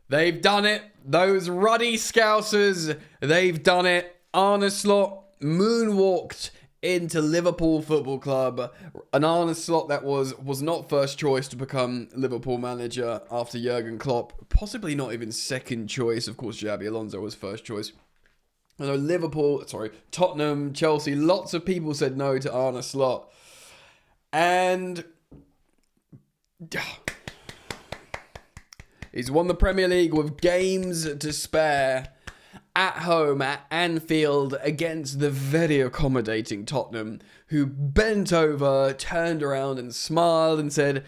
They've done it. Those ruddy Scousers, they've done it. Arne Slot moonwalked into Liverpool Football Club. An Arne Slot that was not first choice to become Liverpool manager after Jurgen Klopp. Possibly not even second choice. Of course, Xabi Alonso was first choice. So Tottenham, Chelsea, lots of people said no to Arne Slot. And he's won the Premier League with games to spare at home at Anfield against the very accommodating Tottenham, who bent over, turned around and smiled and said,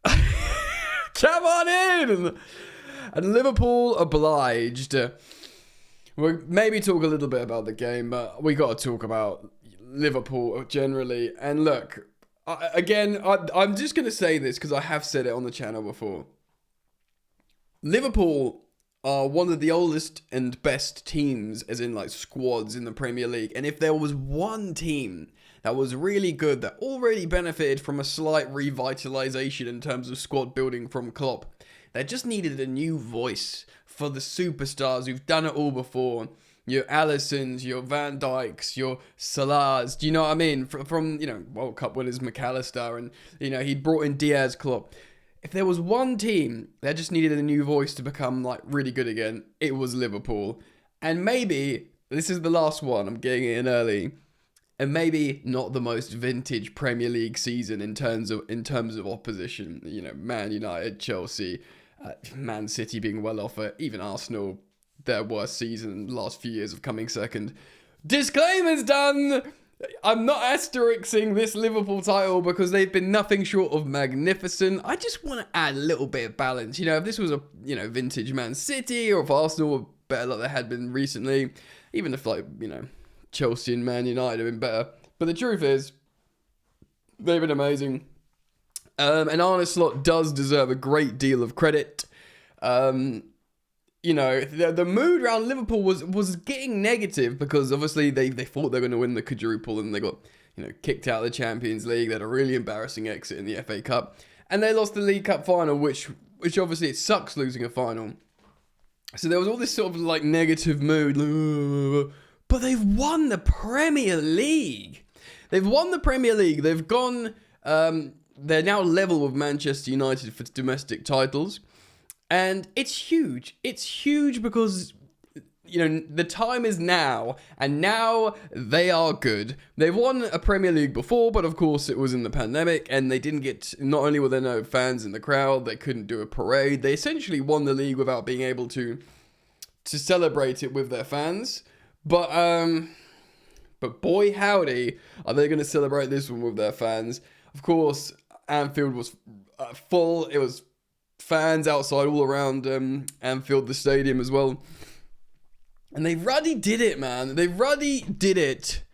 "Come on in!" And Liverpool obliged. We'll maybe talk a little bit about the game, but we got to talk about Liverpool generally. And look, I'm just going to say this because I have said it on the channel before. Liverpool are one of the oldest and best teams, as in like squads in the Premier League. And if there was one team that was really good, that already benefited from a slight revitalization in terms of squad building from Klopp, they just needed a new voice for the superstars who've done it all before. Your Alissons, your Van Dijks, your Salahs. Do you know what I mean? From World Cup winners McAllister, and he brought in Diaz, Klopp. If there was one team that just needed a new voice to become like really good again, it was Liverpool. And maybe this is the last one. I'm getting it in early. And maybe not the most vintage Premier League season in terms of opposition. Man United, Chelsea, Man City being well off it, even Arsenal, their worst season in the last few years of coming second. Disclaimer's done! I'm not asterixing this Liverpool title because they've been nothing short of magnificent. I just want to add a little bit of balance. If this was a vintage Man City, or if Arsenal were better like they had been recently, even if Chelsea and Man United have been better. But the truth is, they've been amazing. And Arne Slot does deserve a great deal of credit. The mood around Liverpool was getting negative because obviously they thought they were going to win the quadruple, and they got kicked out of the Champions League. They had a really embarrassing exit in the FA Cup, and they lost the League Cup final, which obviously it sucks losing a final. So there was all this sort of like negative mood, but they've won the Premier League. They've won the Premier League. They've gone. They're now level with Manchester United for domestic titles. And it's huge. It's huge because, the time is now. And now they are good. They've won a Premier League before, but of course it was in the pandemic. And they didn't get, not only were there no fans in the crowd, they couldn't do a parade. They essentially won the league without being able to celebrate it with their fans. But boy howdy, are they going to celebrate this one with their fans. Of course, Anfield was full. It was fans outside all around Anfield, the stadium as well. And they ruddy did it, man. They ruddy did it.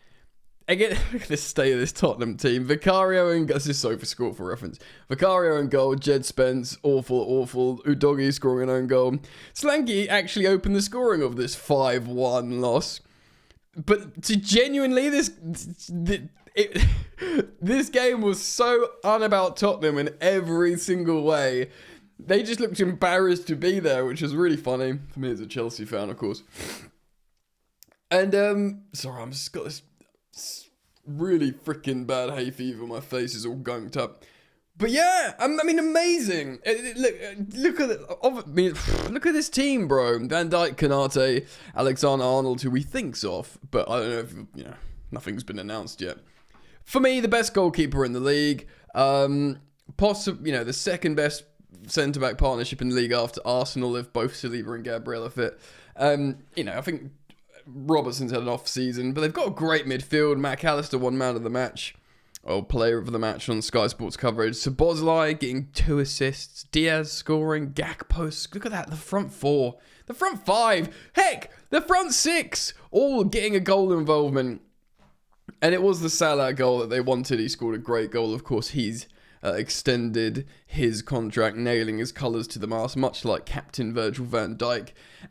Again, look at the state of this Tottenham team. Vicario and... This is so for score for reference. Vicario and goal. Jed Spence, awful. Udogie scoring an own goal. Slanky actually opened the scoring of this 5-1 loss. But to genuinely, this game was so unabout Tottenham in every single way. They just looked embarrassed to be there, which was really funny for me as a Chelsea fan, of course. And sorry, I'm just got this really freaking bad hay fever. My face is all gunked up. But yeah, I mean, amazing. Look at this team, bro. Van Dijk, Konate, Alexander-Arnold, who we think's off, but I don't know if nothing's been announced yet. For me, the best goalkeeper in the league. The second best centre-back partnership in the league after Arsenal, if both Saliba and Gabriel are fit. I think Robertson's had an off season, but they've got a great midfield. McAllister won man of the match, or player of the match on Sky Sports coverage. Szoboszlai getting 2 assists. Diaz scoring. Gakpo. Look at that. The front 4. The front 5. Heck, the front 6. All getting a goal involvement. And it was the Salah goal that they wanted. He scored a great goal. Of course, he's extended his contract, nailing his colours to the mast, much like Captain Virgil van Dijk.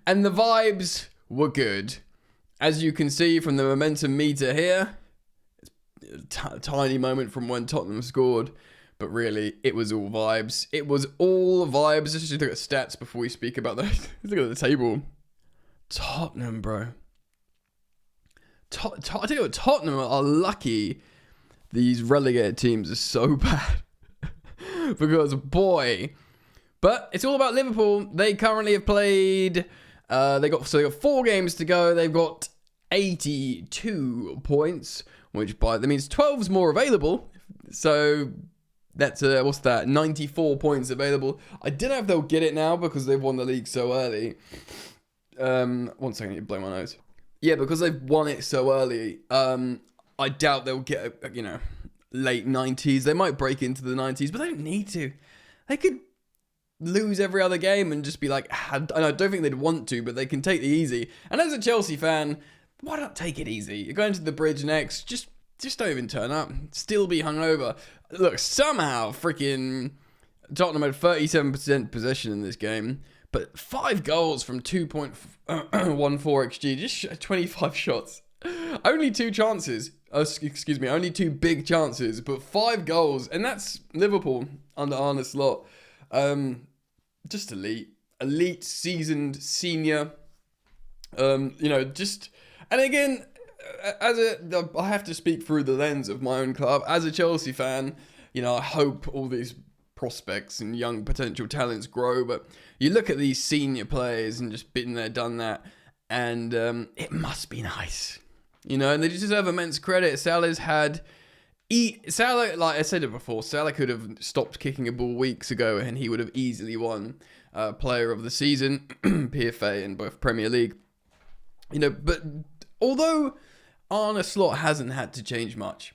And the vibes were good. As you can see from the momentum meter here, it's a tiny moment from when Tottenham scored. But really, it was all vibes. It was all vibes. Let's just look at stats before we speak about those. Let's look at the table. Tottenham, bro. I tell you what, Tottenham are lucky these relegated teams are so bad. Because, boy. But it's all about Liverpool. They currently have played... They got 4 games to go. They've got 82 points, which that means 12's more available. So... That's, 94 points available. I don't know if they'll get it now because they've won the league so early. 1 second, you blow my nose. Yeah, because they've won it so early, I doubt they'll get, late 90s. They might break into the 90s, but they don't need to. They could lose every other game and just be like, and I don't think they'd want to, but they can take the easy. And as a Chelsea fan, why not take it easy? You're going to the bridge next, just don't even turn up. Still be hungover. Look, somehow freaking Tottenham had 37% possession in this game, but 5 goals from 2.14 XG, just 25 shots. Only 2 chances. Only 2 big chances, but 5 goals, and that's Liverpool under Arne Slot. Just elite, seasoned, senior. And again. I have to speak through the lens of my own club. As a Chelsea fan, I hope all these prospects and young potential talents grow. But you look at these senior players and just been there, done that, and it must be nice, and they just deserve immense credit. Salah's had. Salah, like I said it before, Salah could have stopped kicking a ball weeks ago, and he would have easily won Player of the Season, PFA, and both Premier League. But although Arne Slot hasn't had to change much,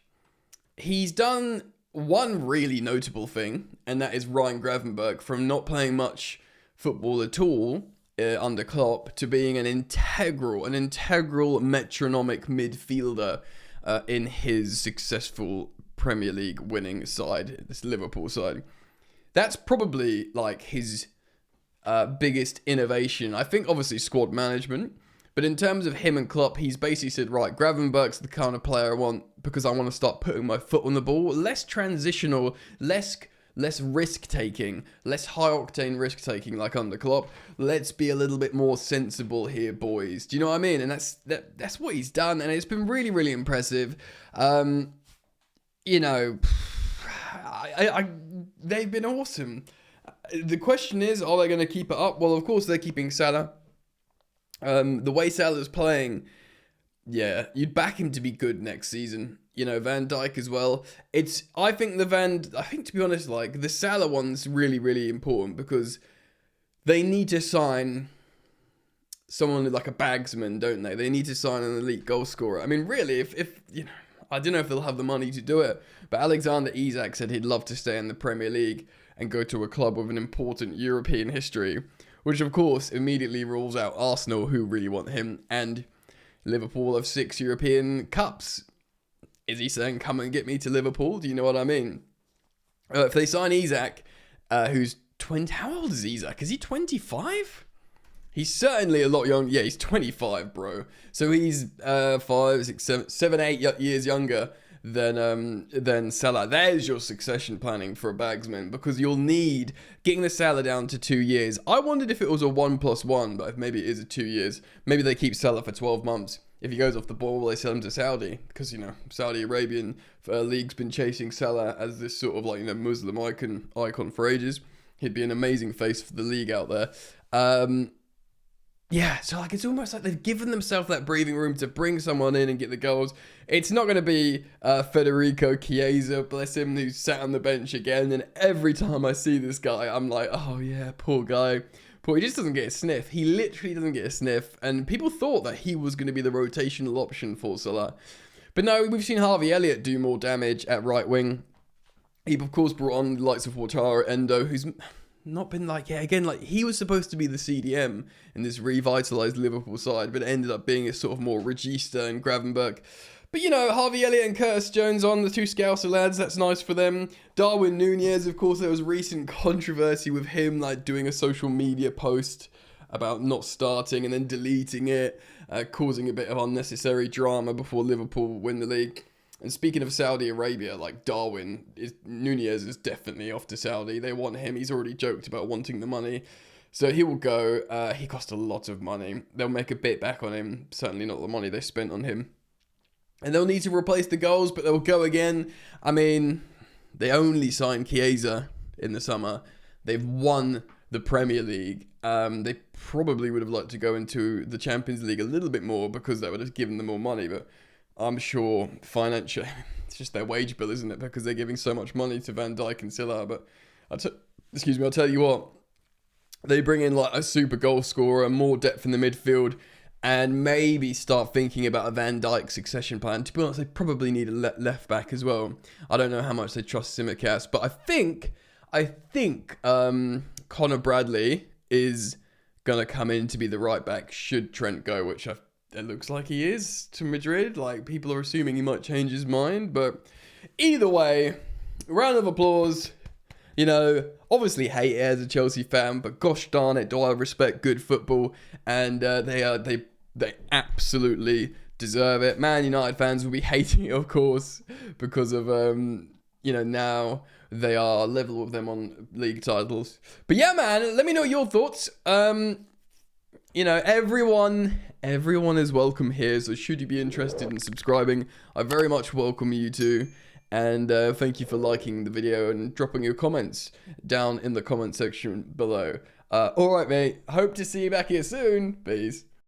he's done one really notable thing, and that is Ryan Gravenberch from not playing much football at all under Klopp to being an integral metronomic midfielder in his successful Premier League winning side, this Liverpool side. That's probably like his biggest innovation. I think obviously squad management. But in terms of him and Klopp, he's basically said, right, Gravenberch's the kind of player I want because I want to start putting my foot on the ball. Less transitional, less risk-taking, less high-octane risk-taking like under Klopp. Let's be a little bit more sensible here, boys. Do you know what I mean? And that's what he's done, and it's been really, really impressive. They've been awesome. The question is, are they going to keep it up? Well, of course, they're keeping Salah. The way Salah's playing, yeah, you'd back him to be good next season. Van Dijk as well. I think to be honest, like the Salah one's really, really important because they need to sign someone like a bagsman, don't they? They need to sign an elite goal scorer. I mean, really, if I don't know if they'll have the money to do it, but Alexander Isak said he'd love to stay in the Premier League and go to a club with an important European history. Which, of course, immediately rules out Arsenal, who really want him, and Liverpool have 6 European Cups. Is he saying, come and get me to Liverpool? Do you know what I mean? If they sign Isak, who's 20... How old is Isak? Is he 25? He's certainly a lot younger. Yeah, he's 25, bro. So he's 5, 6, 7, 8 years younger than Salah. There's your succession planning for a bagsman, because you'll need getting the Salah down to 2 years. I wondered if it was a 1+1, but maybe it is a 2 years. Maybe they keep Salah for 12 months. If he goes off the ball, they sell him to Saudi, because Saudi Arabian league's been chasing Salah as this sort of Muslim icon for ages. He'd be an amazing face for the league out there. Yeah, so it's almost like they've given themselves that breathing room to bring someone in and get the goals. It's not going to be Federico Chiesa, bless him, who's sat on the bench again. And every time I see this guy, I'm like, oh yeah, poor guy. He just doesn't get a sniff. He literally doesn't get a sniff. And people thought that he was going to be the rotational option for Salah. But no, we've seen Harvey Elliott do more damage at right wing. He, of course, brought on the likes of Wataru Endo, who's not been he was supposed to be the CDM in this revitalised Liverpool side, but it ended up being a sort of more Regista and Gravenberch. But Harvey Elliott and Curtis Jones on, the 2 Scouser lads, that's nice for them. Darwin Nunez, of course, there was recent controversy with him, doing a social media post about not starting and then deleting it, causing a bit of unnecessary drama before Liverpool win the league. And speaking of Saudi Arabia, like Nunez is definitely off to Saudi. They want him. He's already joked about wanting the money. So he will go. He cost a lot of money. They'll make a bit back on him. Certainly not the money they spent on him. And they'll need to replace the goals, but they'll go again. I mean, they only signed Chiesa in the summer. They've won the Premier League. They probably would have liked to go into the Champions League a little bit more because that would have given them more money. But I'm sure financially, it's just their wage bill, isn't it? Because they're giving so much money to Van Dijk and Silla. But I'll tell you what. They bring in like a super goal scorer, more depth in the midfield, and maybe start thinking about a Van Dijk succession plan. To be honest, they probably need a left back as well. I don't know how much they trust Tsimikas, but I think Connor Bradley is going to come in to be the right back should Trent go, which it looks like he is to Madrid. Like, people are assuming he might change his mind, but either way, round of applause. You know, obviously hate it as a Chelsea fan, but gosh darn it, do I respect good football, and they absolutely deserve it. Man United fans will be hating it, of course, because of now they are level with them on league titles. But yeah, man, let me know your thoughts. Everyone is welcome here, so should you be interested in subscribing, I very much welcome you to. And thank you for liking the video and dropping your comments down in the comment section below. Alright, mate. Hope to see you back here soon. Peace.